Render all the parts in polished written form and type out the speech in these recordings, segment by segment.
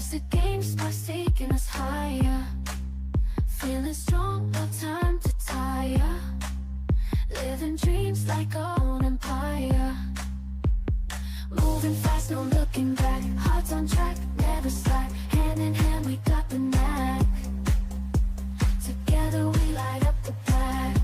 as the game starts taking us higher. Feeling strong, no time to tire. Living dreams like our own empire. Moving fast, no looking back. Hearts on track, never slack. Hand in hand, we got the knack. Together we light up the pack.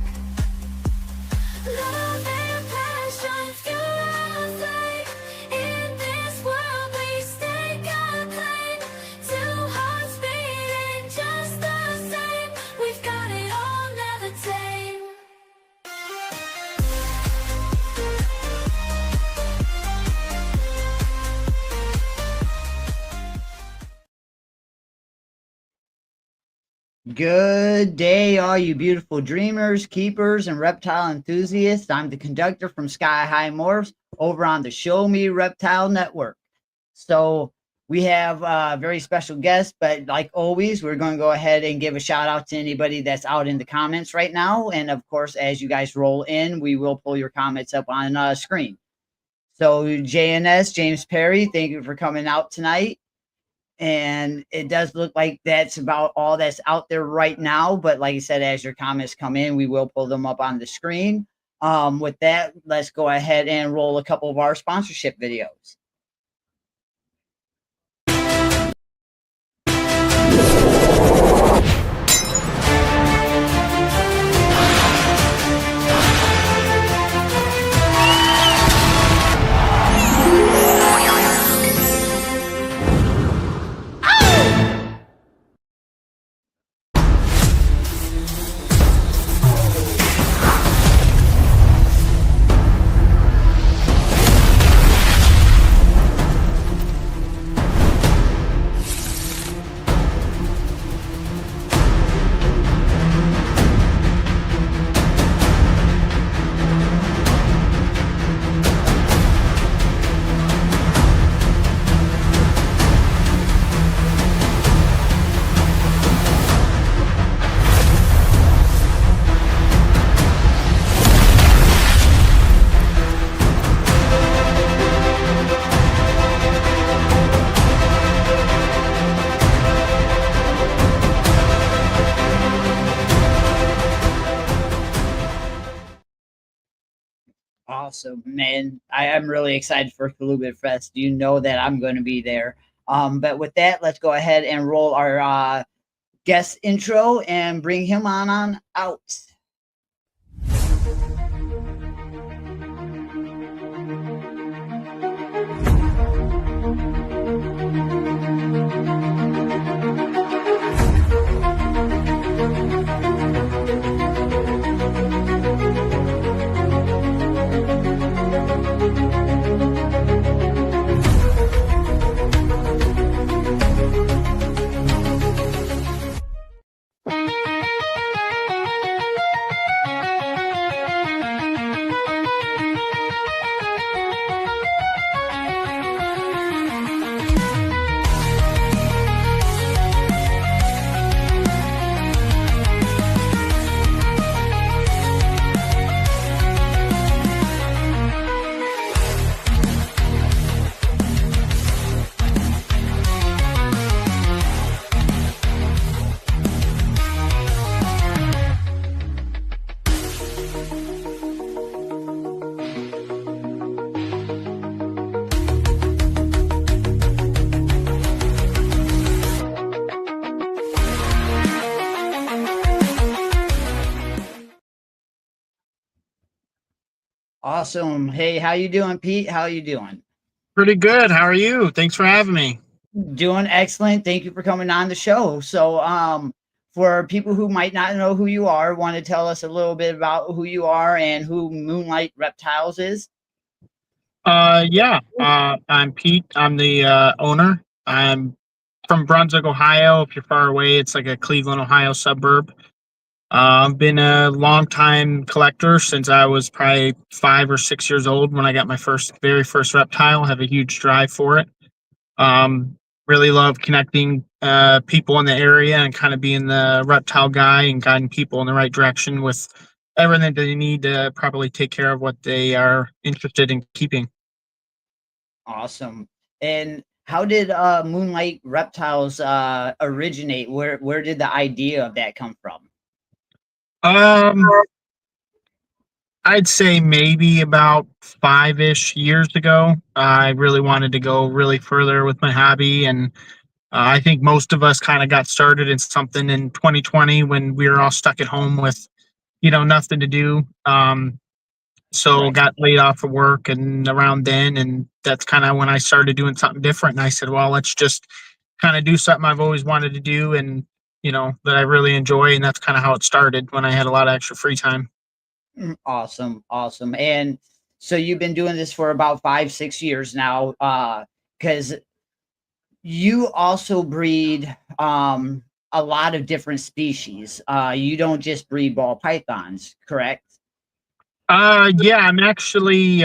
Love and passion fuel our flame. In this world we stake our claim. Two hearts beating just the same. We've got it all, never tame. Good day, all you beautiful dreamers, keepers, and reptile enthusiasts. I'm the conductor from Sky High Morphs over on the Show Me Reptile Network. So we have a very special guest, but like always, we're going to go ahead and give a shout out to anybody that's out in the comments right now. And of course, as you guys roll in, we will pull your comments up on screen. So JNS, James Perry, thank you for coming out tonight. And it does look like that's about all that's out there right now. But like I said, as your comments come in, we will pull them up on the screen. With that, let's go ahead and roll a couple of our sponsorship videos. Awesome, man. I am really excited for Kalubit Fest. You know that I'm going to be there. But with that, let's go ahead and roll our guest intro and bring him on out. Awesome. Hey, how you doing, Pete? How you doing? Pretty good. How are you? Thanks for having me. Doing excellent. Thank you for coming on the show. So, for people who might not know who you are, want to tell us a little bit about who you are and who Moonlight Reptiles is? Yeah. I'm Pete. I'm the owner. I'm from Brunswick, Ohio. If you're far away, it's like a Cleveland, Ohio suburb. I've been a long time collector since I was probably 5 or 6 years old when I got my very first reptile. I have a huge drive for it. Really love connecting people in the area and kind of being the reptile guy and guiding people in the right direction with everything that they need to properly take care of what they are interested in keeping. Awesome. And How did Moonlight Reptiles originate? Where did the idea of that come from? Um, I'd say maybe about 5-ish years ago. I really wanted to go really further with my hobby, and I think most of us kind of got started in something in 2020 when we were all stuck at home with, nothing to do. So Right. got laid off of work and around then, and that's kind of when I started doing something different. And I said, well, let's just kind of do something I've always wanted to do, and that I really enjoy. And that's kind of how it started when I had a lot of extra free time. Awesome, awesome. And so you've been doing this for about 5, 6 years now. Because you also breed a lot of different species. You don't just breed ball pythons, correct? Yeah, I'm actually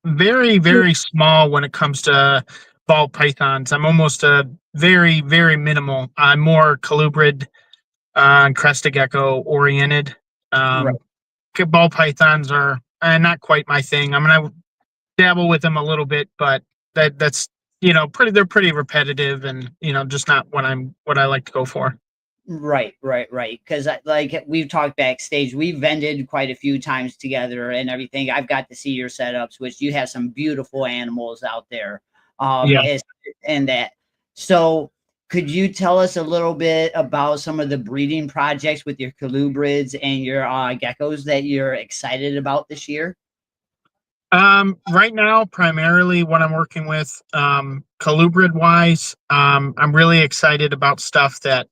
very, very small when it comes to ball pythons. I'm almost a very, very minimal. I'm more colubrid and crested gecko oriented. Right. Um, Ball pythons are not quite my thing. I'm gonna dabble with them a little bit, but that's pretty. They're pretty repetitive, and just not what I like to go for. Right, right, right. Because like we've talked backstage, we've vended quite a few times together and everything. I've got to see your setups, which you have some beautiful animals out there. Yeah. Is and that. So, could you tell us a little bit about some of the breeding projects with your colubrids and your geckos that you're excited about this year? Right now, primarily what I'm working with, colubrid wise, I'm really excited about stuff that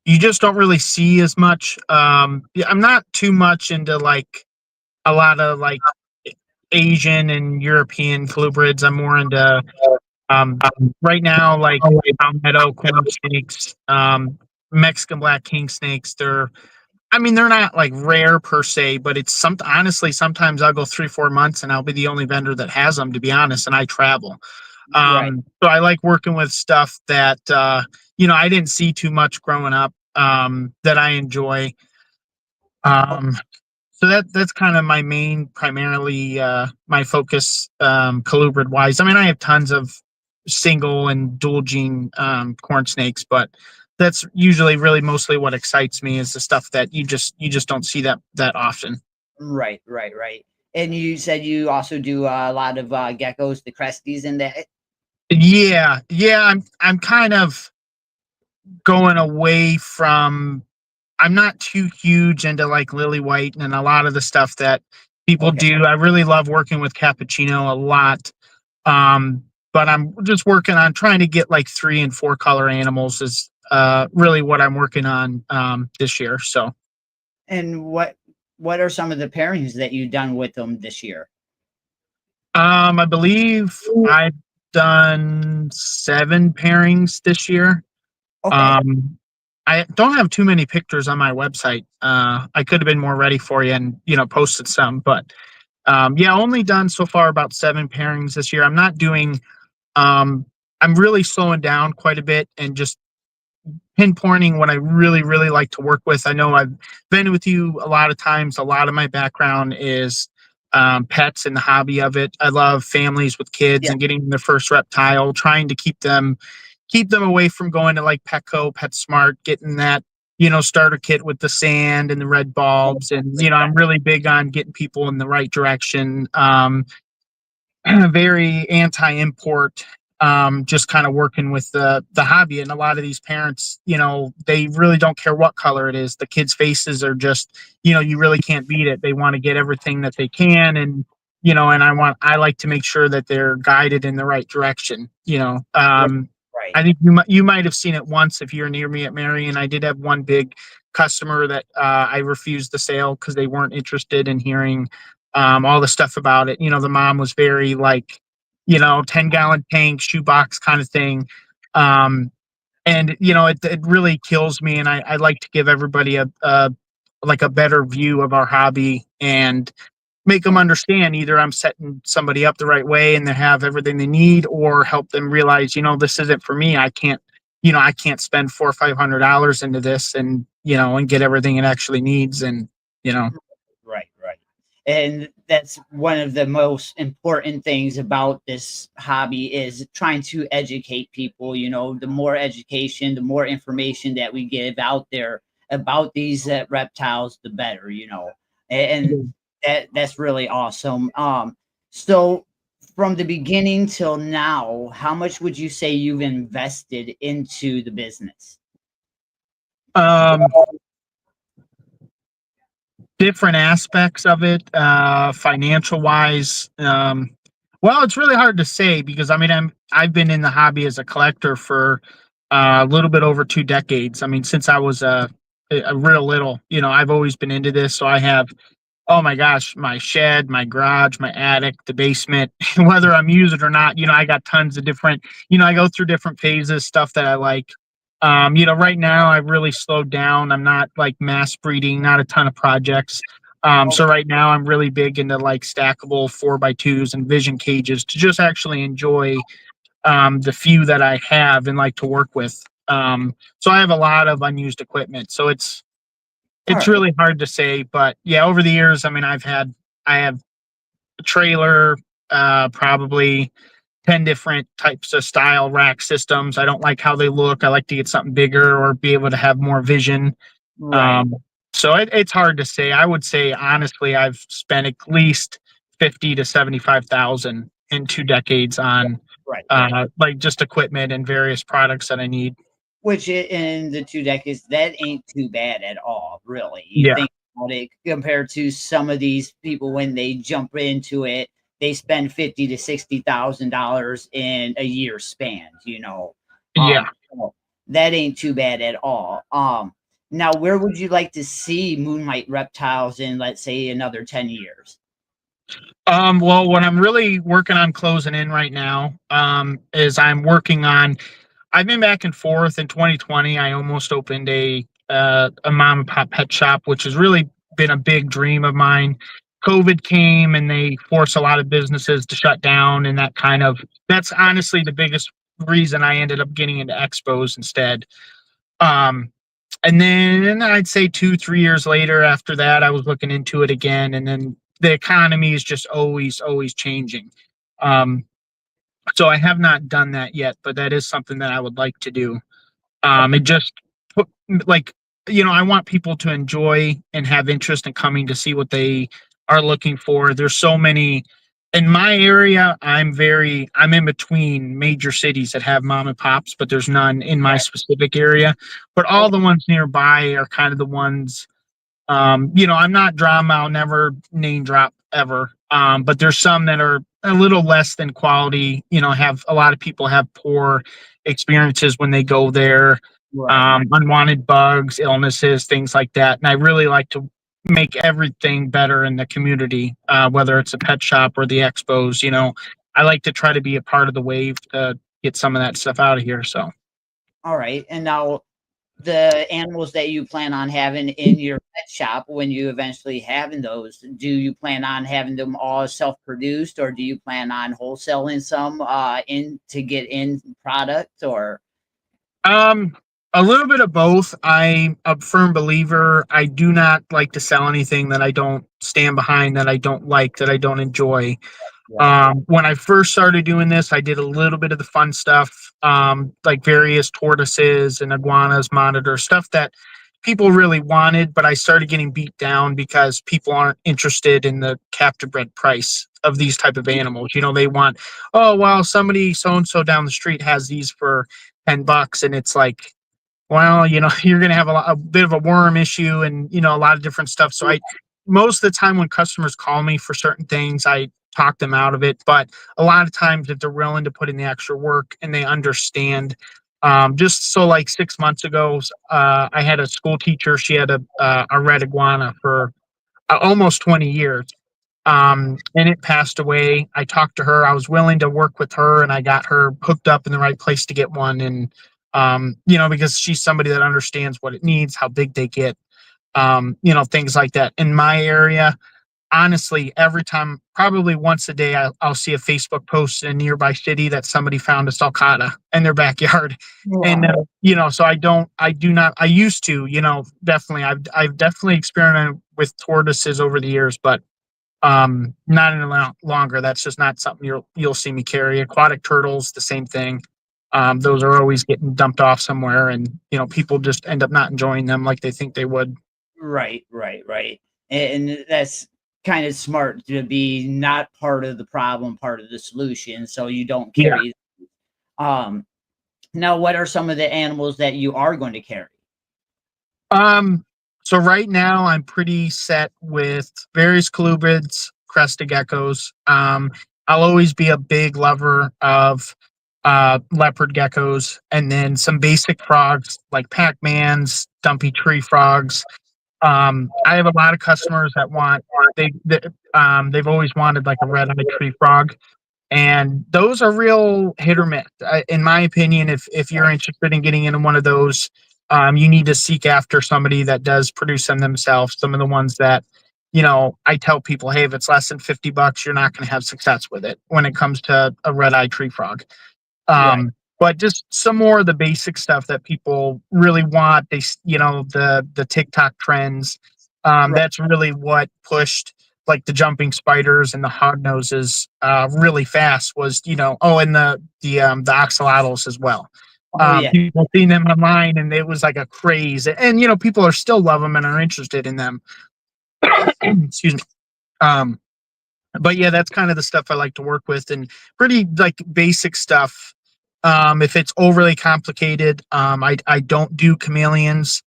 you just don't really see as much. Yeah, I'm not too much into like a lot of like Asian and European colubrids. I'm more into um right now like palmetto corn snakes, Mexican black king snakes. They're not like rare per se, but it's honestly, sometimes I'll go 3, 4 months and I'll be the only vendor that has them, to be honest, and I travel. Right, So I like working with stuff that, I didn't see too much growing up, that I enjoy. Um, so that's kind of my main, primarily, my focus, colubrid wise. I have tons of single and dual gene, corn snakes, but that's usually really mostly what excites me is the stuff that you just don't see that often. right, right, right. And you said you also do a lot of geckos, the cresties, and that. Yeah, yeah. I'm kind of going away from. I'm not too huge into like lily white and a lot of the stuff that people Okay. do. I really love working with cappuccino a lot. Um, but I'm just working on trying to get like 3 and 4 color animals is really what I'm working on this year. So And what are some of the pairings that you've done with them this year? I believe I've done 7 pairings this year. Okay. Um, I don't have too many pictures on my website. I could have been more ready for you and posted some, but yeah, only done so far about 7 pairings this year. I'm not doing. Um, I'm really slowing down quite a bit and just pinpointing what I really, really like to work with. I know I've been with you a lot of times. A lot of my background is pets and the hobby of it. I love families with kids Yeah. and getting their first reptile, trying to keep them away from going to like Petco, PetSmart, getting that starter kit with the sand and the red bulbs. And I'm really big on getting people in the right direction. Very anti-import, just kind of working with the hobby. And a lot of these parents, they really don't care what color it is. The kids' faces are just, you really can't beat it. They want to get everything that they can, and and I like to make sure that they're guided in the right direction. Right. Right. I think you might have seen it once if you're near me at Marion. I did have one big customer that I refused the sale because they weren't interested in hearing all the stuff about it. The mom was very like, 10-gallon tank, shoebox kind of thing. And it really kills me. And I like to give everybody a like a better view of our hobby and make them understand either I'm setting somebody up the right way and they have everything they need, or help them realize, this isn't for me. I can't spend $400 or $500 into this and get everything it actually needs. And, Right. Right. And that's one of the most important things about this hobby is trying to educate people. You know, the more education, the more information that we give out there about these reptiles, the better, you know. And that's really awesome. So from the beginning till now, how much would you say you've invested into the business? Um, Different aspects of it, financial wise. Well, it's really hard to say because I mean I've been in the hobby as a collector for a little bit over 2 decades. I mean, since I was a real little, you know, I've always been into this. So I have, oh my gosh, my shed, my garage, my attic, the basement, whether I'm using it or not, you know, I got tons of different, you know, I go through different phases, stuff that I like. You know, right now I've really slowed down. I'm not like mass breeding, not a ton of projects. So right now I'm really big into like stackable 4x2s and vision cages to just actually enjoy the few that I have and like to work with. So I have a lot of unused equipment. So All it's right. really hard to say, but yeah, over the years, I mean, I have a trailer, probably 10 different types of style rack systems. I don't like how they look. I like to get something bigger or be able to have more vision. Right. Um, so it's hard to say. I would say honestly, I've spent at least 50 to 75,000 in 2 decades on Right. Right. like just equipment and various products that I need. Which in the 2 decades, that ain't too bad at all, really. You Yeah, think about it compared to some of these people when they jump into it, they spend 50 to $60,000 in a year span, you know. yeah. So that ain't too bad at all. Now where would you like to see Moonlight Reptiles in, let's say, another 10 years? Well, what I'm really working on closing in right now, is I'm working on. I've been back and forth. In 2020, I almost opened a mom and pop pet shop, which has really been a big dream of mine. COVID came and they forced a lot of businesses to shut down, and that's honestly the biggest reason I ended up getting into expos instead. Um, and then I'd say 2, 3 years later after that, I was looking into it again. And then the economy is just always changing. Um, so I have not done that yet, but that is something that I would like to do. It just put like, you know, I want people to enjoy and have interest in coming to see what they are looking for. There's so many in my area. I'm in between major cities that have mom and pops, but there's none in my Right. specific area. But all the ones nearby are kind of the ones, you know, I'm not drama, I'll never name drop ever. But there's some that are a little less than quality, you know, have a lot of people have poor experiences when they go there, Right. unwanted bugs, illnesses, things like that. And I really like to make everything better in the community, whether it's a pet shop or the expos, you know, I like to try to be a part of the wave to get some of that stuff out of here. So, All right. And now the animals that you plan on having in your pet shop when you eventually having those, do you plan on having them all self-produced or do you plan on wholesaling some in to get in product or Um, a little bit of both. I'm a firm believer. I do not like to sell anything that I don't stand behind, that I don't like, that I don't enjoy. right? When I first started doing this, I did a little bit of the fun stuff, like various tortoises and iguanas, monitor stuff that people really wanted, but I started getting beat down because people aren't interested in the captive bred price of these type of animals. You know, they want, oh, well, somebody so and so down the street has these for $10, and it's like, well, you know, you're going to have a bit of a worm issue and, you know, a lot of different stuff. So most of the time when customers call me for certain things, I talk them out of it. But a lot of times if they're willing to put in the extra work and they understand, just so like 6 months ago, I had a school teacher. She had a red iguana for almost 20 years. And it passed away. I talked to her. I was willing to work with her, and I got her hooked up in the right place to get one. And you know, because she's somebody that understands what it needs, how big they get, you know, things like that. In my area, honestly, every time, probably once a day, I'll see a Facebook post in a nearby city that somebody found a sulcata in their backyard. And Yeah. you know, so I do not, I used to, you know, definitely, I've definitely experimented with tortoises over the years, but Not any longer. That's just not something you'll see me carry. Aquatic turtles, the same thing. Those are always getting dumped off somewhere, and people just end up not enjoying them like they think they would. Right, right, right. And that's kind of smart to be not part of the problem, part of the solution, so you don't Yeah. carry. Um, Now, what are some of the animals that you are going to carry? So right now I'm pretty set with various colubrids, crested geckos. I'll always be a big lover of leopard geckos, and then some basic frogs like Pac-Mans, dumpy tree frogs. I have a lot of customers that want they've always wanted like a red-eyed tree frog, and those are real hit or miss. In my opinion, if you're interested in getting into one of those, you need to seek after somebody that does produce them themselves. Some of the ones that, I tell people, hey, if it's less than $50, you're not going to have success with it when it comes to a red-eyed tree frog. Right, But just some more of the basic stuff that people really want. The TikTok trends. right. That's really what pushed like the jumping spiders and the hog noses really fast. Was and the axolotls as well. Oh, yeah. People seen them online, and it was like a craze. And people are still love them and are interested in them. Excuse me. Um, but yeah, that's kind of the stuff I like to work with, and pretty like basic stuff. If it's overly complicated, I don't do chameleons.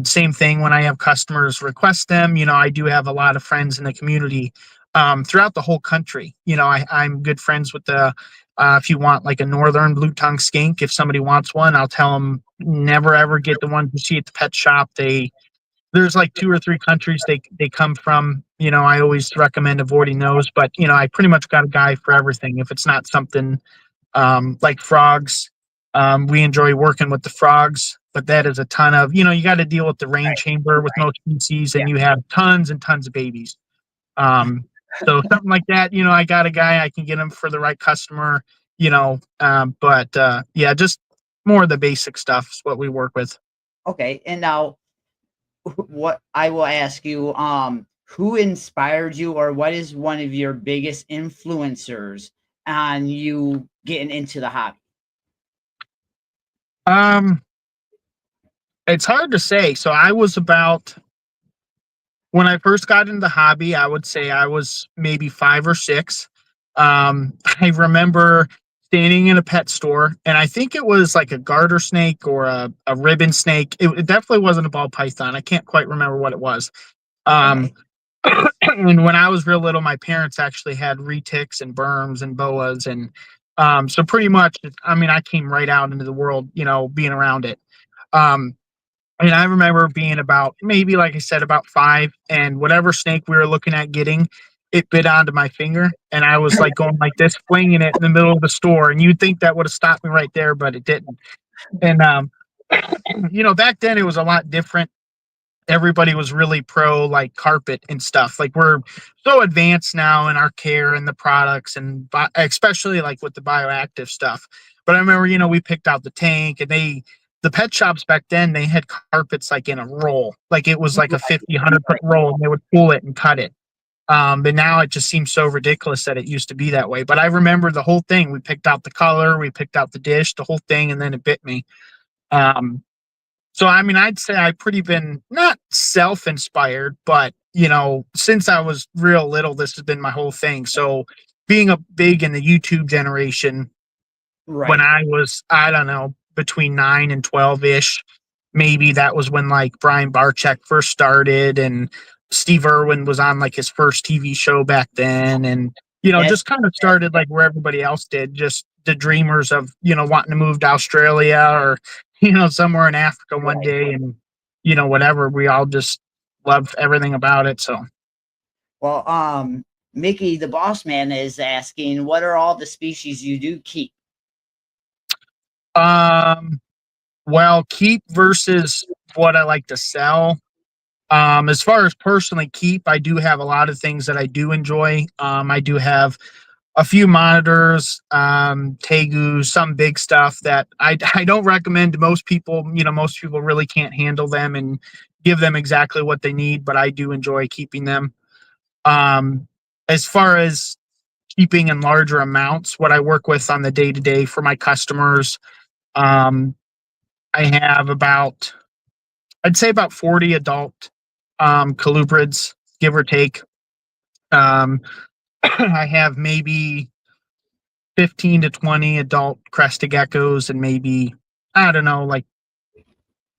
Same thing when I have customers request them. I do have a lot of friends in the community throughout the whole country. I'm good friends with if you want like a northern blue tongue skink, if somebody wants one, I'll tell them never ever get the ones you see at the pet shop. There's like 2 or 3 countries they come from. I always recommend avoiding those, but I pretty much got a guy for everything. If it's not something like frogs, we enjoy working with the frogs, but that is a ton of, you got to deal with the rain chamber with most species, Yeah. and you have tons and tons of babies. So something like that, I got a guy, I can get him for the right customer, but yeah, just more of the basic stuff is what we work with. Okay. And now, what I will ask you, who inspired you, or what is one of your biggest influencers on you getting into the hobby? Um, it's hard to say. So when I first got into the hobby, I would say I was maybe 5 or 6. I remember standing in a pet store, and I think it was like a garter snake or a ribbon snake. It definitely wasn't a ball python. I can't quite remember what it was. Um, Okay. and when I was real little, my parents actually had retics and berms and boas, and so pretty much, I mean, I came right out into the world, being around it. Um, and I remember being about maybe, like I said, about 5, and whatever snake we were looking at getting, it bit onto my finger, and I was like going like this, flinging it in the middle of the store, and you'd think that would have stopped me right there, but it didn't. And back then it was a lot different. Everybody was really pro like carpet and stuff. Like, we're so advanced now in our care and the products, and especially like with the bioactive stuff. But I remember, we picked out the tank, and the pet shops back then, they had carpets like in a roll, like it was like a 50, 100 foot roll, and they would pull it and cut it. But now it just seems so ridiculous that it used to be that way. But I remember the whole thing. We picked out the color, we picked out the dish, the whole thing, and then it bit me. Um, so, I mean, I'd say I've pretty been not self-inspired, but since I was real little, this has been my whole thing. So, being a big in the YouTube generation, when Right. I was, I don't know, between 9 and 12 ish, maybe that was when like Brian Barczyk first started, and Steve Irwin was on like his first TV show back then, and That's just kind of started like where everybody else did, just the dreamers of wanting to move to Australia, or somewhere in Africa one right. day, and whatever. We all just love everything about it. So, Well, Mickey, the boss man, is asking, what are all the species you do keep? um, well, keep versus what I like to sell. As far as personally keep, I do have a lot of things that I do enjoy. I do have a few monitors, Tegu, some big stuff that I don't recommend to most people. Most people really can't handle them and give them exactly what they need, but I do enjoy keeping them. As far as keeping in larger amounts, what I work with on the day to day for my customers, I have I'd say about 40 adult colubrids, give or take. Um, I have maybe 15 to 20 adult crested geckos and maybe, I don't know,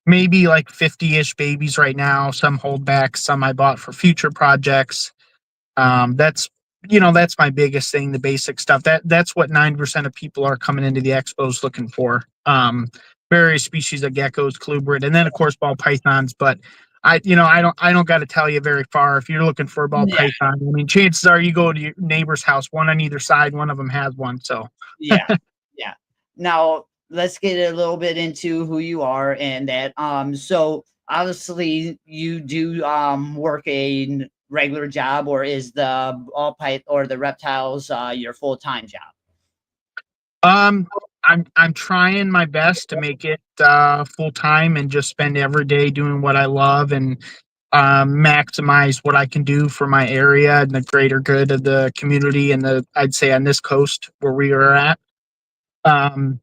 maybe like 50-ish babies right now. Some holdbacks, some I bought for future projects. That's that's my biggest thing, the basic stuff. That's what 90% of people are coming into the expos looking for. Various species of geckos, colubrid, and then of course ball pythons. But I don't got to tell you very far. If you're looking for a ball Yeah, python, I mean, chances are you go to your neighbor's house, one on either side, one of them has one. So yeah, yeah. Now let's get a little bit into who you are and that. So obviously you do work a regular job, or is the all pipe or the reptiles your full time job? Um, I'm trying my best to make it full time and just spend every day doing what I love and maximize what I can do for my area and the greater good of the community and I'd say on this coast where we are at. Um,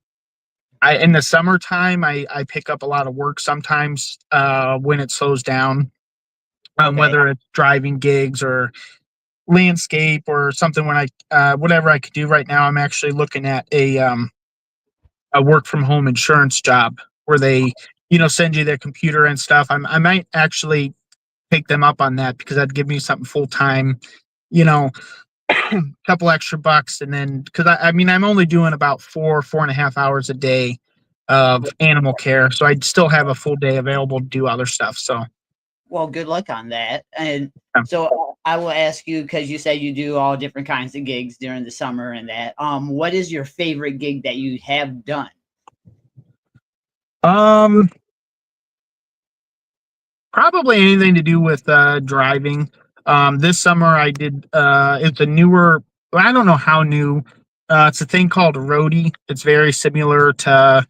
I in the summertime I pick up a lot of work sometimes when it slows down, Okay. whether it's driving gigs or landscape or something when I whatever I could do right now. I'm actually looking at a work from home insurance job where they, send you their computer and stuff. I might actually take them up on that because that'd give me something full time, you know, couple extra bucks. And then, because I mean, I'm only doing about 4.5 hours a day of animal care. So I'd still have a full day available to do other stuff. So, Well, good luck on that. And yeah. so I will ask you, because you said you do all different kinds of gigs during the summer and that. What is your favorite gig that you have done? um, probably anything to do with driving. This summer I did it's a newer, I don't know how new. It's a thing called a roadie. It's very similar to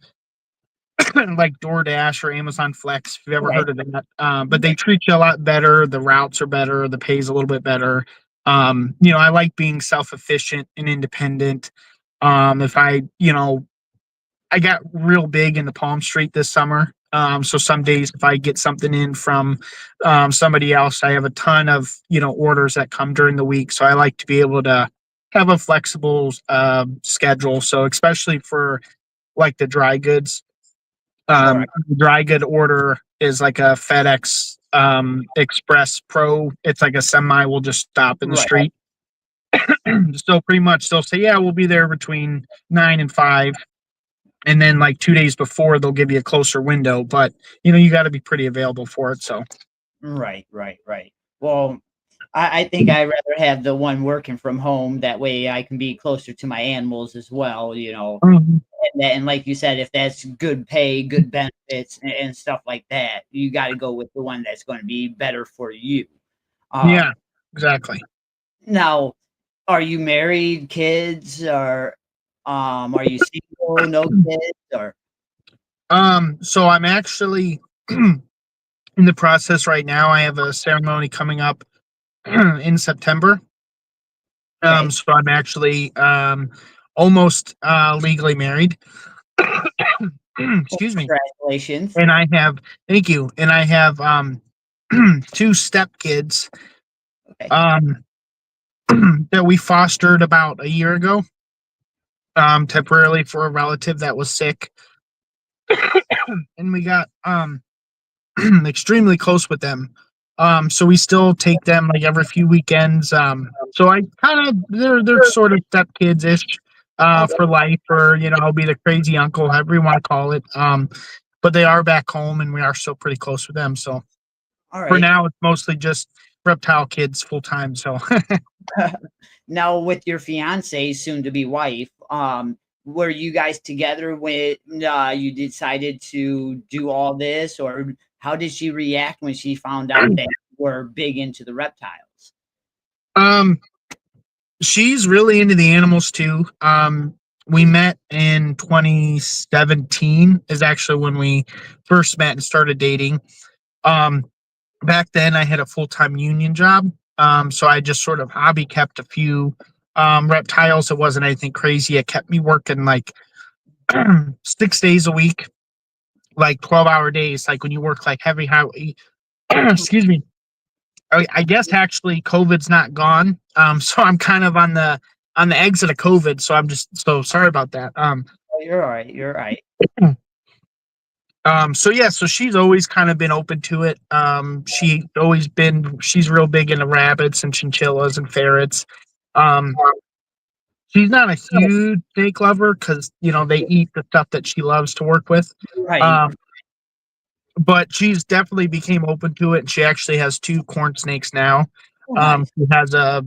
like DoorDash or Amazon Flex, if you've ever Okay. heard of that. But they treat you a lot better. The routes are better. The pay's a little bit better. I like being self-efficient and independent. If I got real big into Palm Street this summer. So some days if I get something in from somebody else, I have a ton of orders that come during the week. So I like to be able to have a flexible schedule. So especially for like the dry goods, All right. the dry good order is like a FedEx Express Pro. It's like a semi will just stop in the Right. street. So pretty much they'll say, yeah, we'll be there between 9 and 5. And then like 2 days before they'll give you a closer window, but you got to be pretty available for it. So Right. Right. Right. Well, I think I'd rather have the one working from home. That way I can be closer to my animals as well, Mhm. And like you said, if that's good pay, good benefits, and stuff like that, you got to go with the one that's going to be better for you. Yeah, Um, exactly. Now, are you married, kids, or are you single, no kids, or So I'm actually in the process right now. I have a ceremony coming up in September. okay? So I'm actually almost legally married. Well, Excuse me. congratulations. And I have, thank you. And I have two stepkids Okay, um that we fostered about a year ago, temporarily for a relative that was sick. And we got extremely close with them. So we still take them like every few weekends. So I kind of they're sort of stepkids ish okay, for life, or I'll be the crazy uncle, however you want to call it. But they are back home, and we are still pretty close with them. So all for right. now, it's mostly just reptile kids full time. So Now, with your fiance, soon to be wife, were you guys together when you decided to do all this, or how did she react when she found out that you were big into the reptiles? um, she's really into the animals too. We met in 2017 is actually when we first met and started dating. Um, Back then I had a full-time union job. So I just sort of hobby kept a few reptiles. It wasn't anything crazy. It kept me working like 6 days a week, like 12-hour days. Like when you work like heavy, excuse me. I guess actually COVID's not gone. So I'm kind of on the exit of COVID. So I'm just so sorry about that. Oh, you're all right. You're all right. So yeah, so she's always kind of been open to it. She's real big into rabbits and chinchillas and ferrets. Um, she's not a huge snake lover because they eat the stuff that she loves to work with. Right. Um, but she's definitely became open to it, and she actually has two corn snakes now. Oh, nice. She has a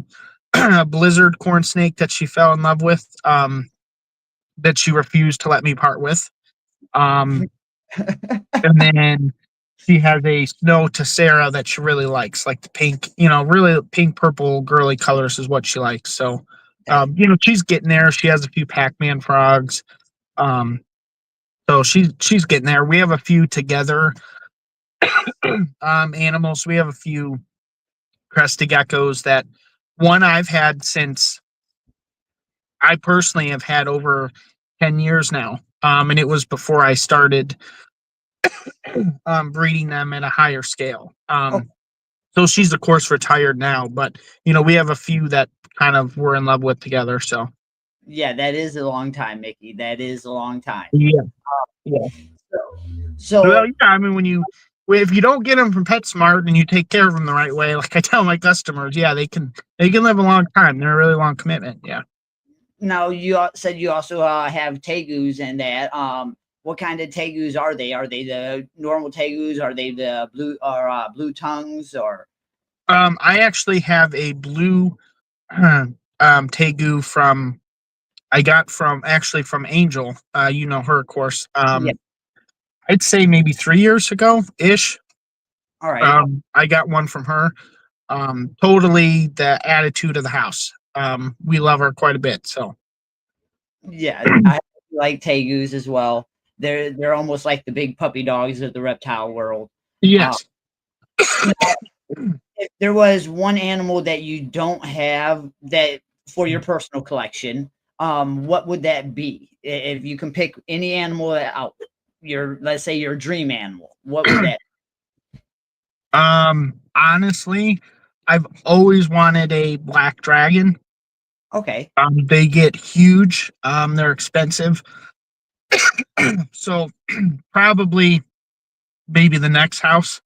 blizzard corn snake that she fell in love with, that she refused to let me part with. Um, and then she has a snow tessera that she really likes, like the pink, really pink, purple, girly colors is what she likes. So, Okay. she's getting there. She has a few Pac-Man frogs. Um, so she's getting there. We have a few together animals. We have a few crested geckos that one I've had since I personally have had over 10 years now. And it was before I started breeding them at a higher scale. Oh, So she's of course retired now, but we have a few that kind of we're in love with together. So yeah, that is a long time, Mickey. That is a long time. yeah, yeah. Well, So, yeah. I mean, if you don't get them from PetSmart and you take care of them the right way, like I tell my customers, yeah, they can live a long time. They're a really long commitment. Yeah. now said you also have tegus and that. What kind of tegus are they? Are they the normal tegus? Are they the blue tongues or? I actually have a blue tegu from I got from Angel. You know her, of course. Yeah. I'd say maybe 3 years ago ish. All right. I got one from her. Totally the attitude of the house. We love her quite a bit. So Yeah, I like tegus as well. They're almost like the big puppy dogs of the reptile world. Uh, yes. now, if there was one animal that you don't have that for your personal collection, what would that be? If you can pick any animal out, let's say your dream animal, what would that? Honestly, I've always wanted a black dragon. Okay. They get huge. They're expensive. So probably maybe the next house.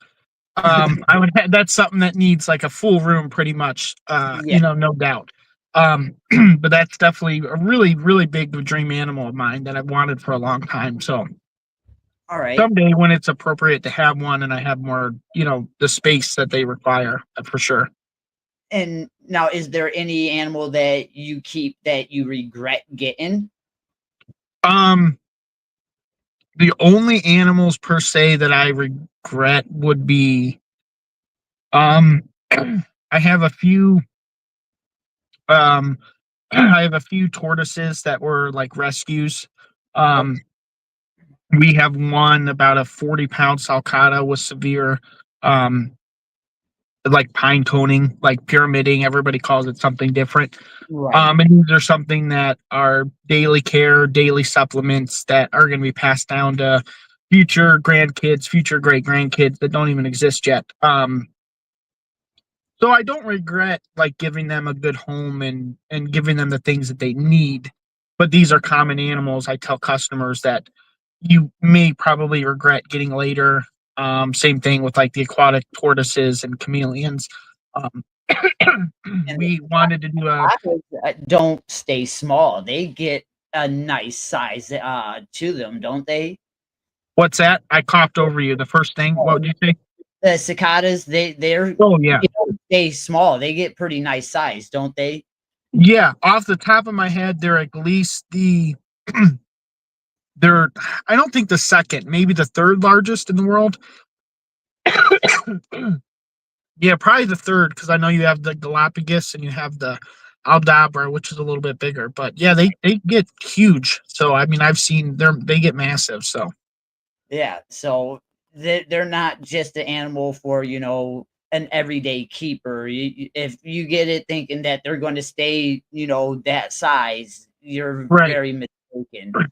That's something that needs like a full room pretty much. Yeah. No doubt. But that's definitely a really, really big dream animal of mine that I've wanted for a long time. So All right. someday when it's appropriate to have one and I have more, the space that they require, for sure. And now, is there any animal that you keep that you regret getting? Um, the only animals per se that I regret would be, um, I have a few, um, I have a few tortoises that were like rescues. Oh, Um, we have one about a 40-pound sulcata with severe, um, like pine coning, like pyramiding. Everybody calls it something different. right. And these are something that are daily care, daily supplements that are going to be passed down to future grandkids, future great grandkids that don't even exist yet. So I don't regret like giving them a good home and giving them the things that they need. But these are common animals. I tell customers that you may probably regret getting later. Same thing with like the aquatic tortoises and chameleons. Um, And we wanted to do a Apples, don't stay small. They get a nice size to them, don't they? what's that? I coughed over you. The first thing. What would you say? The cicadas, Oh yeah. they don't stay small. They get pretty nice size, don't they? Yeah, off the top of my head, they're at least they're I don't think the second, maybe the third largest in the world. Yeah, probably the third because I know you have the Galapagos and you have the Aldabra, which is a little bit bigger. But yeah, they get huge. So I mean, I've seen they get massive. So Yeah. So they're not just an animal for an everyday keeper. If you get it thinking that they're going to stay, that size, you're Right. very mistaken. Um,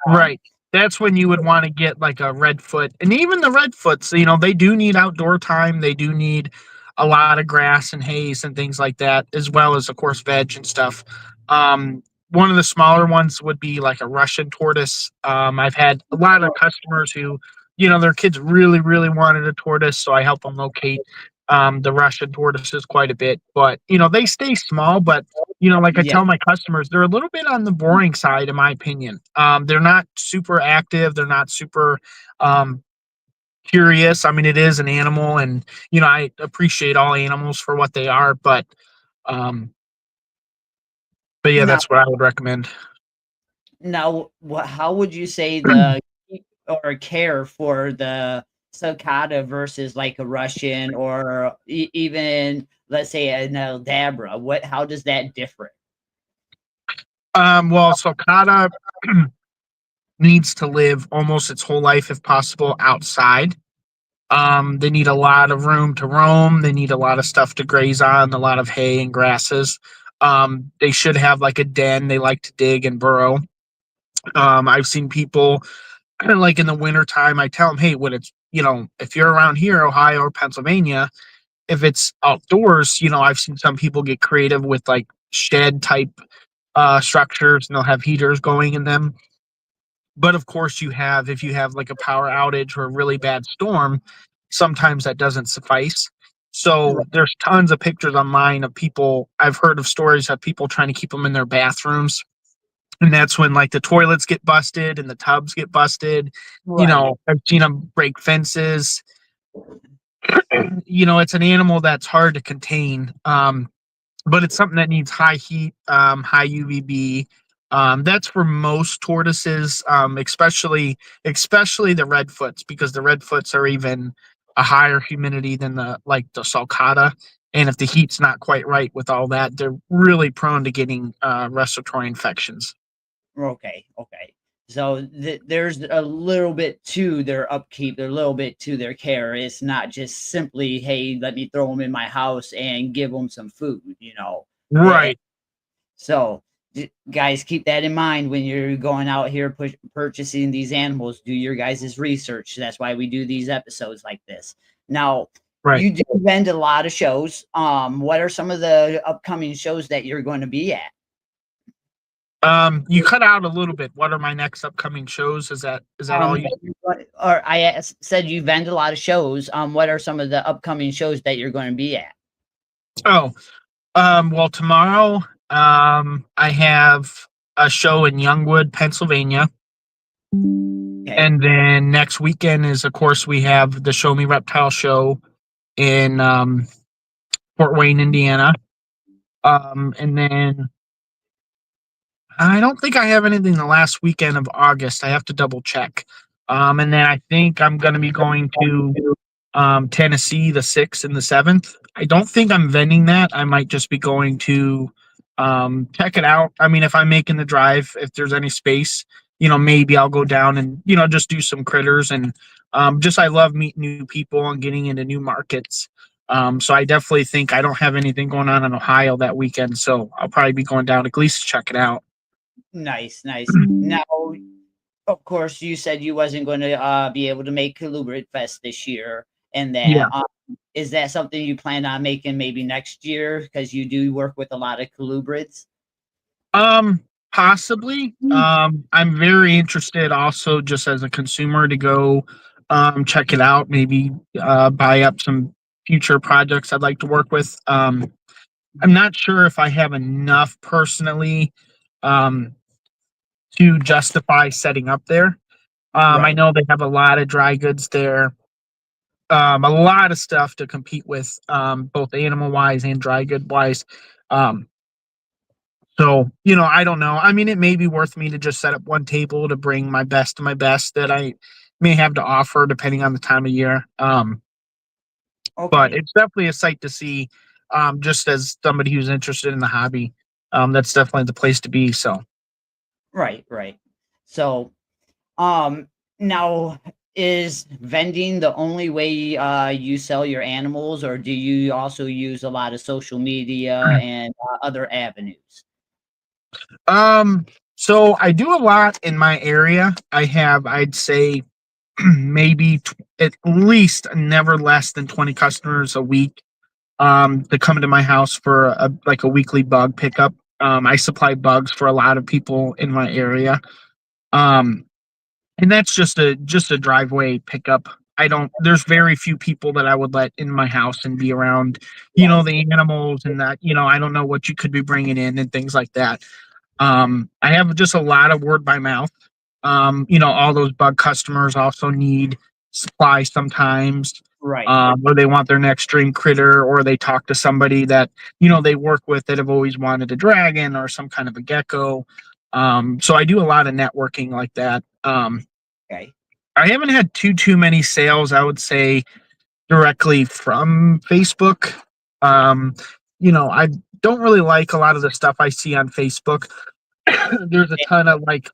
Right. That's when you would want to get like a redfoot. And even the redfoots, they do need outdoor time. They do need a lot of grass and haze and things like that, as well as, of course, veg and stuff. One of the smaller ones would be like a Russian tortoise. I've had a lot of customers who, their kids really, really wanted a tortoise. So I help them locate the Russian tortoises quite a bit. But, they stay small, but like I yeah, tell my customers, they're a little bit on the boring side, in my opinion. They're not super active. They're not super um, curious. I mean, it is an animal, and I appreciate all animals for what they are. Um, but yeah, now, that's what I would recommend. how would you say the or care for the sulcata versus like a Russian or even let's say an Aldabra? How does that differ? Well, sulcata needs to live almost its whole life, if possible, outside. They need a lot of room to roam. They need a lot of stuff to graze on, a lot of hay and grasses. They should have like a den. They like to dig and burrow. I've seen people like in the wintertime, I tell them, hey, when it's, if you're around here, Ohio or Pennsylvania, if it's outdoors, I've seen some people get creative with like shed type structures, and they'll have heaters going in them. But of course, if you have like a power outage or a really bad storm, sometimes that doesn't suffice. So there's tons of pictures online of people. I've heard of stories of people trying to keep them in their bathrooms, and that's when like the toilets get busted and the tubs get busted. Right. I've seen them break fences. It's an animal that's hard to contain. But it's something that needs high heat, high UVB. That's for most tortoises, especially the redfoots, because the redfoots are even a higher humidity than the sulcata. And if the heat's not quite right with all that, they're really prone to getting respiratory infections. Okay. Okay. So there's a little bit to their upkeep, a little bit to their care. It's not just simply, hey, let me throw them in my house and give them some food. Eh, Right, So, guys, keep that in mind when you're going out here purchasing these animals. Do your guys' research. That's why we do these episodes like this. Now, right. you do attend a lot of shows. What are some of the upcoming shows that you're going to be at? You cut out a little bit. What are my next upcoming shows? Is that all you? Or said you vend a lot of shows. What are some of the upcoming shows that you're going to be at? Oh, well, tomorrow, I have a show in Youngwood, Pennsylvania. Okay. And then next weekend is, of course, we have the Show Me Reptile show in Fort Wayne, Indiana. And then I don't think I have anything the last weekend of August. I have to double check. And then I think I'm going to be going to Tennessee the 6th and the 7th. I don't think I'm vending that. I might just be going to check it out. I mean, if I'm making the drive, if there's any space, maybe I'll go down and, just do some critters. And just I love meeting new people and getting into new markets. So I definitely think I don't have anything going on in Ohio that weekend. So I'll probably be going down at least to check it out. Nice, nice. Now, of course, you said you wasn't going to be able to make Colubrid Fest this year, and Yeah. that is that something you plan on making maybe next year because you do work with a lot of colubrids? Possibly. I'm very interested also just as a consumer to go check it out, maybe buy up some future projects I'd like to work with. I'm not sure if I have enough personally um to justify setting up there. I Right. know they have a lot of dry goods there. A lot of stuff to compete with, both animal wise and dry good wise. Um, So, I don't know. I mean, it may be worth me to just set up one table to bring my best of my best that I may have to offer depending on the time of year. But Okay. it's definitely a sight to see, just as somebody who's interested in the hobby. That's definitely the place to be. So, Right. Right. So, um, now is vending the only way you sell your animals, or do you also use a lot of social media and other avenues? So I do a lot in my area. I have, I'd say, maybe at least never less than 20 customers a week to come to my house for like a weekly bug pickup. I supply bugs for a lot of people in my area. Um, and that's just a driveway pickup. I don't There's very few people that I would let in my house and be around, Right, the animals and that, I don't know what you could be bringing in and things like that. I have just a lot of word by mouth. All those bug customers also need supply sometimes, right, or they want their next dream critter, or they talk to somebody that they work with that have always wanted a dragon or some kind of a gecko. So I do a lot of networking like that. okay. I haven't had too many sales, I would say, directly from Facebook. Um, I don't really like a lot of the stuff I see on Facebook. There's a ton of like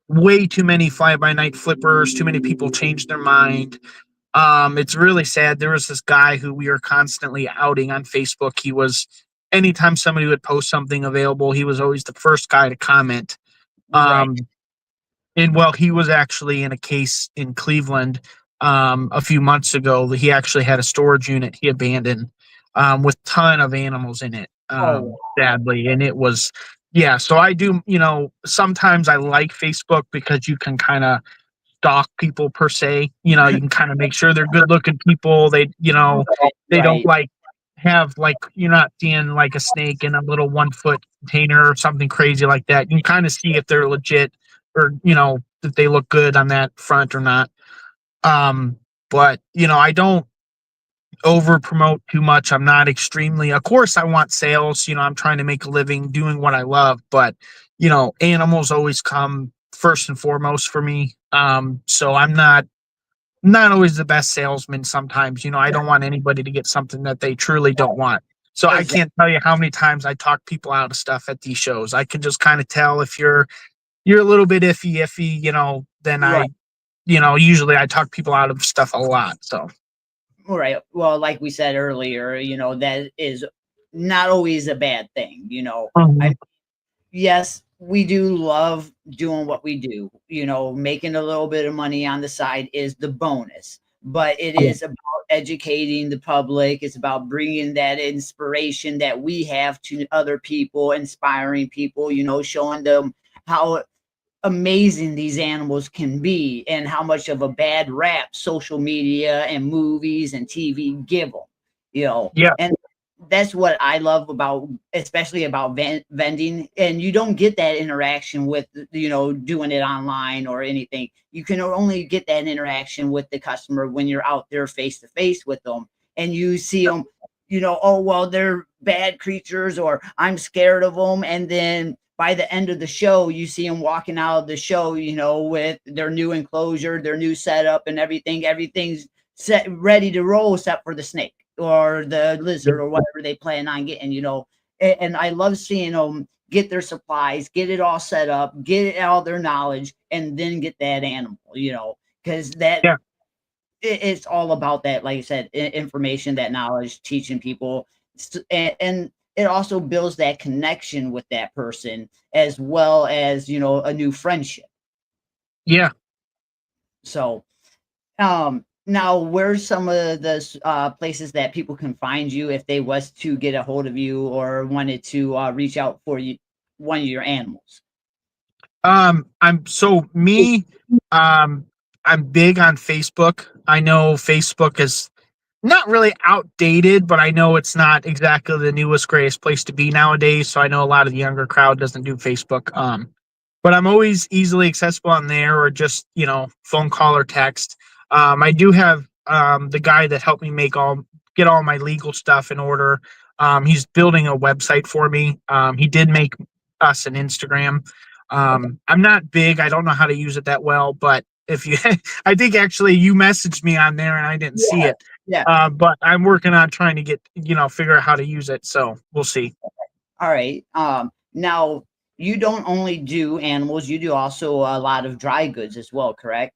way too many fly by night flippers, too many people change their mind. It's really sad. There was this guy who we were constantly outing on Facebook. He was Anytime somebody would post something available, he was always the first guy to comment. Right. Um, and well, he was actually in a case in Cleveland a few months ago. He actually had a storage unit he abandoned with a ton of animals in it, Oh, sadly. And it was, yeah. So I do, sometimes I like Facebook because you can kind of stalk people per se. You can kind of make sure they're good looking people. right, They don't right. like have like you're not seeing like a snake in a little 1 foot container or something crazy like that. You can kind of see if they're legit or that they look good on that front or not. Um, but I don't over promote too much. I'm not extremely, of course, I want sales. I'm trying to make a living doing what I love, but animals always come first and foremost for me. So I'm not always the best salesman sometimes. I don't want anybody to get something that they truly don't want. So I Exactly. can't tell you how many times I talk people out of stuff at these shows. I can just kind of tell if you're a little bit iffy, then Right. usually I talk people out of stuff a lot. So Right. Well, like we said earlier, that is not always a bad thing. I Mhm. Yes, we do love doing what we do. Making a little bit of money on the side is the bonus, but it Yeah. is about educating the public. It's about bringing that inspiration that we have to other people, inspiring people, showing them how amazing these animals can be and how much of a bad rap social media and movies and TV give them, Yeah. and that's what I love about, especially about vending. And you don't get that interaction with, doing it online or anything. You can only get that interaction with the customer when you're out there face to face with them and you see them, oh, well, they're bad creatures or I'm scared of them. And then by the end of the show, you see them walking out of the show, with their new enclosure, their new setup and everything. Everything's set, ready to roll, except for the snake or the lizard or whatever they plan on getting, and I love seeing them get their supplies, get it all set up, get all their knowledge, and then get that animal, because Yeah. it's all about that, like I said, information, that knowledge, teaching people, and it also builds that connection with that person as well as, a new friendship. Yeah. So, now where's some of the places that people can find you if they was to get a hold of you or wanted to reach out for you, one of your animals? I'm so me. Um, I'm big on Facebook. I know Facebook is not really outdated, but I know it's not exactly the newest, greatest place to be nowadays. So I know a lot of the younger crowd doesn't do Facebook. But I'm always easily accessible on there or just, phone call or text. I do have the guy that helped me get all my legal stuff in order. He's building a website for me. He did make us an Instagram. Okay. I'm not big. I don't know how to use it that well, but if you, I think actually you messaged me on there and I didn't see Yeah. it. Yeah. But I'm working on trying to get, figure out how to use it. So we'll see. All right. Now you don't only do animals, you do also a lot of dry goods as well, correct?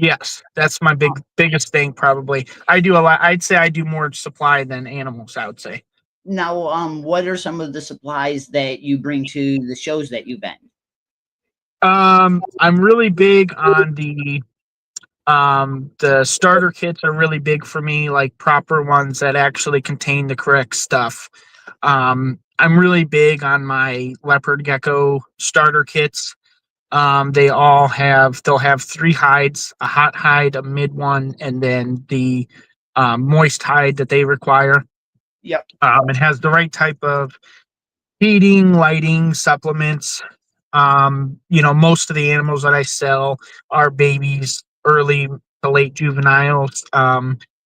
Yes, that's my biggest thing. Probably, I do a lot. I'd say I do more supply than animals. I would say. Now, what are some of the supplies that you bring to the shows that you've been? I'm really big on the starter kits are really big for me, like proper ones that actually contain the correct stuff. I'm really big on my leopard gecko starter kits. They'll have three hides, a hot hide, a mid one, and then the moist hide that they require. Yep. It has the right type of feeding, lighting, supplements. Most of the animals that I sell are babies, early to late juveniles.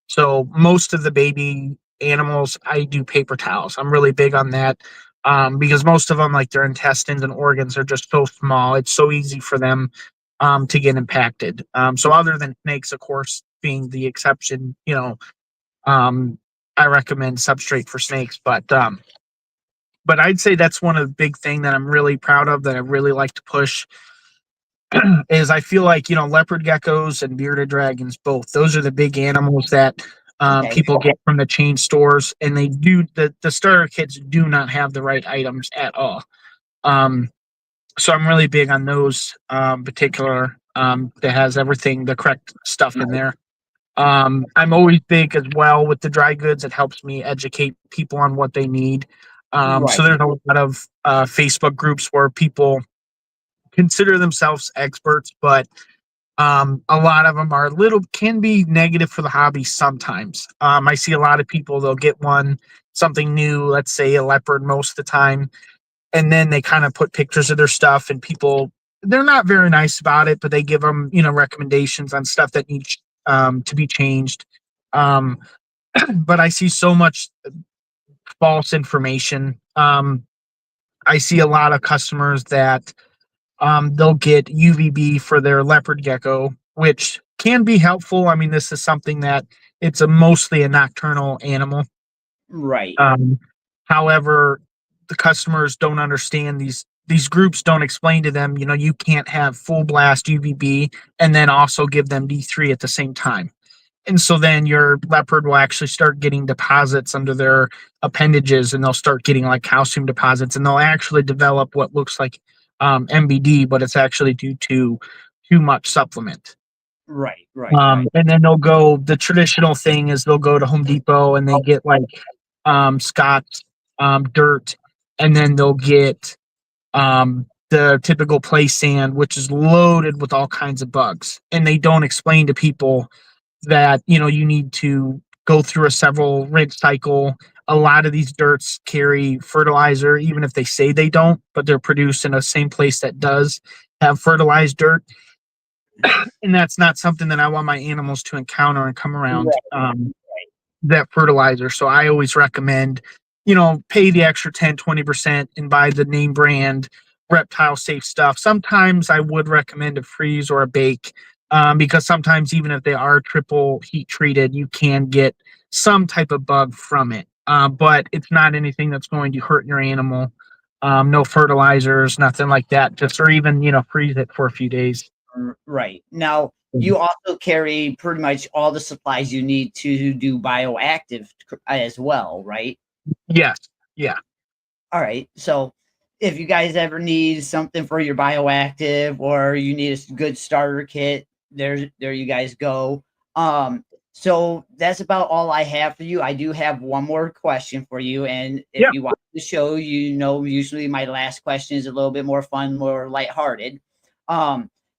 So most of the baby animals, I do paper towels. I'm really big on that because most of them, like their intestines and organs, are just so small. It's so easy for them to get impacted. So other than snakes, of course, being the exception, um, I recommend substrate for snakes, but I'd say that's one of the big thing that I'm really proud of that I really like to push is I feel like, leopard geckos and bearded dragons, both those are the big animals that Okay. people get from the chain stores, and the starter kits do not have the right items at all. Um, so I'm really big on those particular that has everything, the correct stuff in there. I'm always big as well with the dry goods. It helps me educate people on what they need. So Right. there's a lot of Facebook groups where people consider themselves experts, but a lot of them can be negative for the hobby sometimes. I see a lot of people, they'll get something new, let's say a leopard most of the time, and then they kind of put pictures of their stuff, and people, they're not very nice about it, but they give them, recommendations on stuff that needs to be changed. Um, but I see so much false information. I see a lot of customers that they'll get UVB for their leopard gecko, which can be helpful. I mean, this is something that it's mostly a nocturnal animal. Right. Um, However, the customers don't understand these groups don't explain to them, you can't have full blast UVB and then also give them D3 at the same time. And so then your leopard will actually start getting deposits under their appendages, and they'll start getting like calcium deposits, and they'll actually develop what looks like MBD, but it's actually due to too much supplement. Right. Right. Right. And then the traditional thing is they'll go to Home Depot and they get like Scott's dirt, and then they'll get the typical play sand, which is loaded with all kinds of bugs. And they don't explain to people that you need to go through a several rinse cycle. A lot of these dirts carry fertilizer, even if they say they don't, but they're produced in the same place that does have fertilized dirt. And that's not something that I want my animals to encounter and come around. Right. That fertilizer. So I always recommend, pay the extra 10-20% and buy the name brand reptile safe stuff. Sometimes I would recommend a freeze or a bake, because sometimes even if they are triple heat treated, you can get some type of bug from it. But it's not anything that's going to hurt your animal. No fertilizers, nothing like that. Just, or even, freeze it for a few days. Right. Now, you also carry pretty much all the supplies you need to do bioactive as well, right? Yes. Yeah. All right. So if you guys ever need something for your bioactive or you need a good starter kit, there you guys go. So that's about all I have for you. I do have one more question for you. And if Yeah. you watch the show, usually my last question is a little bit more fun, more lighthearted.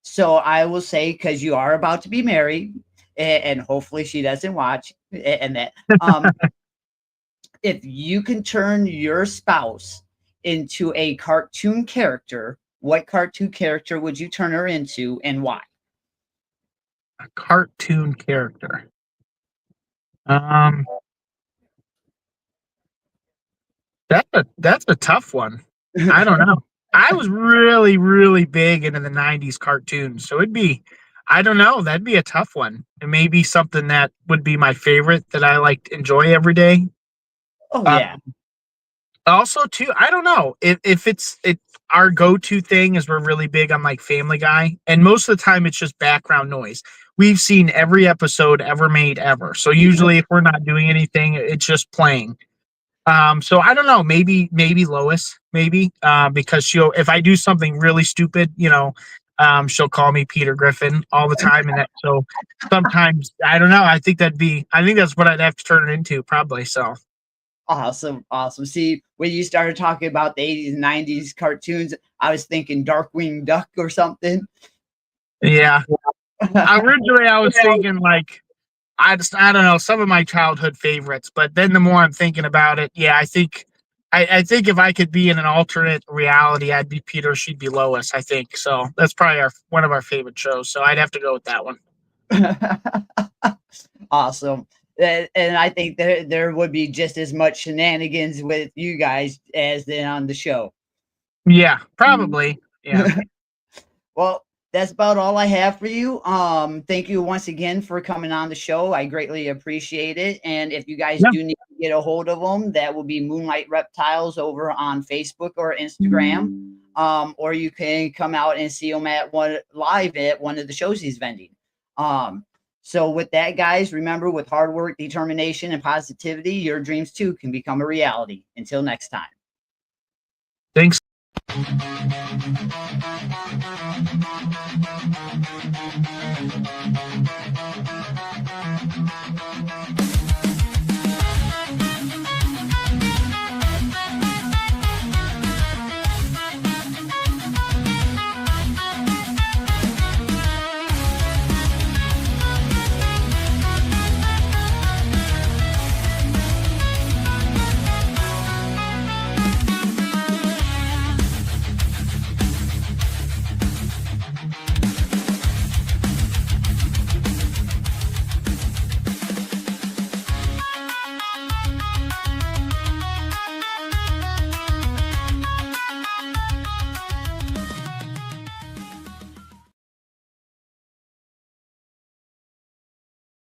So I will say, because you are about to be married, and hopefully she doesn't watch, and that if you can turn your spouse into a cartoon character, what cartoon character would you turn her into and why? A cartoon character. Um, that's a tough one. I don't know. I was really, really big into the '90s cartoons, so I don't know. That'd be a tough one. It may be something that would be my favorite that I like to enjoy every day. Oh Uh, yeah. Also, too, I don't know if it our go-to thing is we're really big on like Family Guy, and most of the time it's just background noise. we've seen every episode ever made ever. So usually if we're not doing anything, it's just playing. So I don't know, maybe Lois, maybe, because if I do something really stupid, she'll call me Peter Griffin all the time. And so sometimes, I don't know. I think that's what I'd have to turn it into probably. So. Awesome. See, when you started talking about the 80s and 90s cartoons, I was thinking Darkwing Duck or something. Yeah. Originally I was thinking like, I don't know, some of my childhood favorites, but then the more I'm thinking about it, yeah, I think if I could be in an alternate reality, I'd be Peter, she'd be Lois, I think. So that's probably one of our favorite shows. So I'd have to go with that one. Awesome. And I think there would be just as much shenanigans with you guys as then on the show. Yeah, probably. Yeah. Well, that's about all I have for you. Thank you once again for coming on the show. I greatly appreciate it. And if you guys do need to get a hold of them, that will be Moonlight Reptiles over on Facebook or Instagram. Or you can come out and see them live at one of the shows he's vending. So with that, guys, remember, with hard work, determination, and positivity, your dreams too can become a reality. Until next time. Thanks.